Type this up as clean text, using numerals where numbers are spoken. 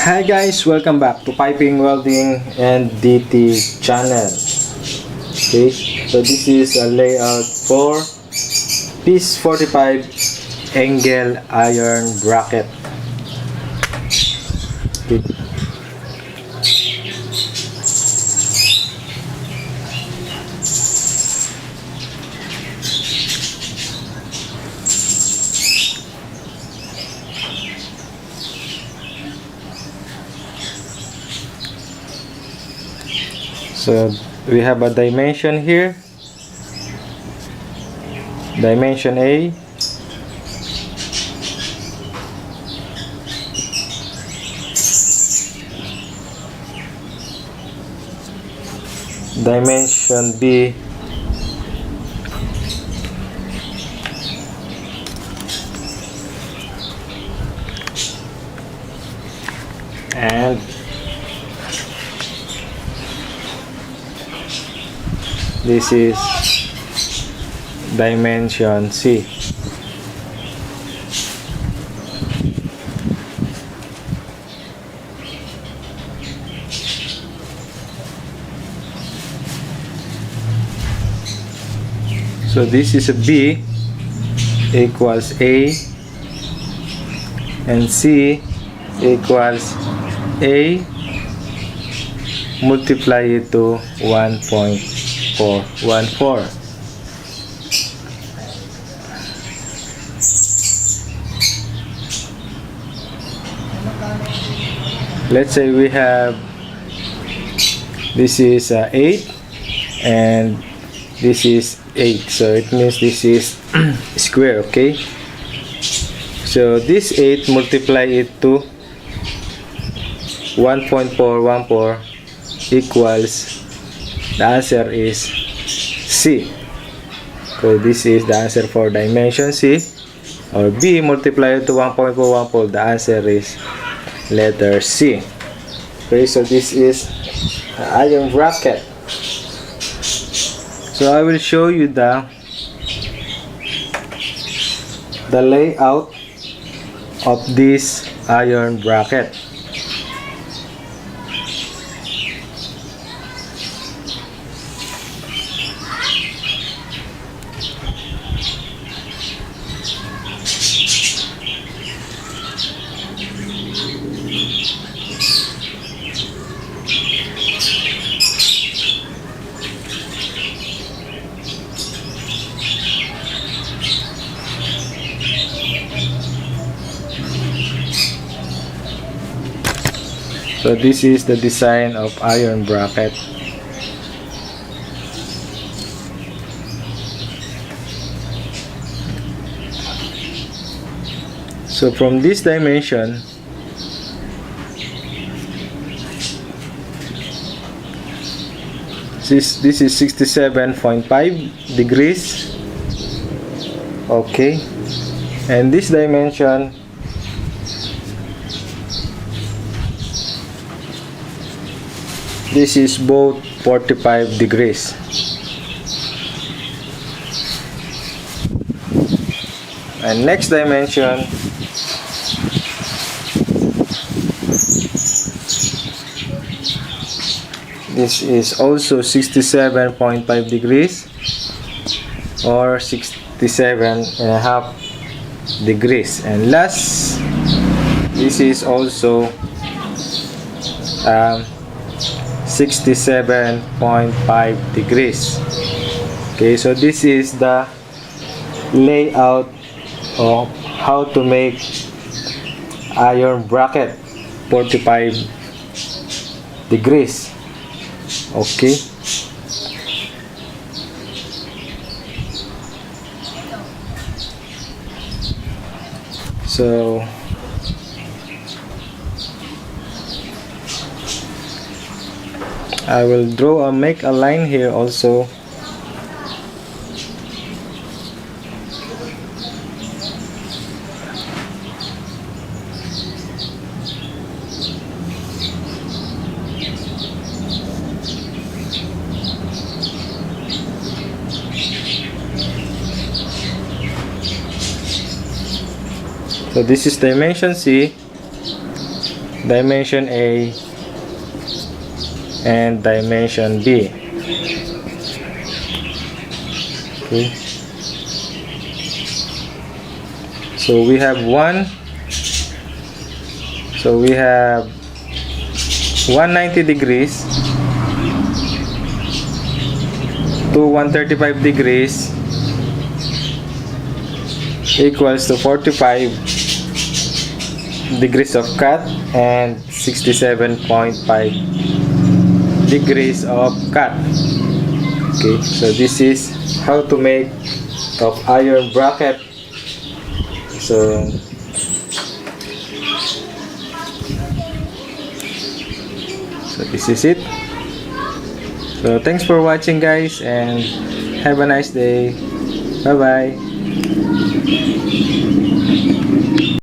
Hi guys, welcome back to Piping, Welding, and DT channel. Okay, so this is a layout for piece 45 angle iron bracket. Okay. So we have a dimension here, dimension A, dimension B, and this is dimension C. So this is a B equals A and C equals A multiply it to 1.414. Let's say we have this is 8 and this is 8, so it means this is square. Okay, so this 8 multiply it to 1.414 equals, the answer is C. So this is the answer for dimension C, or B multiplied to 1.414, the answer is letter C. Okay, so this is an iron bracket. So I will show you the layout of this iron bracket. So this is the design of iron bracket. So from this dimension, this is 67.5 degrees. Okay, and this dimension this is both 45 degrees. And next dimension this is also 67.5 degrees or 67.5 degrees. And last, this is also 67.5 degrees. Okay, so this is the layout of how to make iron bracket 45 degrees. Okay, so I will make a line here also. So this is dimension C, dimension A and dimension B. Okay. So we have 190 degrees to 135 degrees equals to 45 degrees of cut and 67.5 degrees of cut. Okay, so this is how to make of iron bracket. So this is it. So thanks for watching, guys, and have a nice day. Bye bye.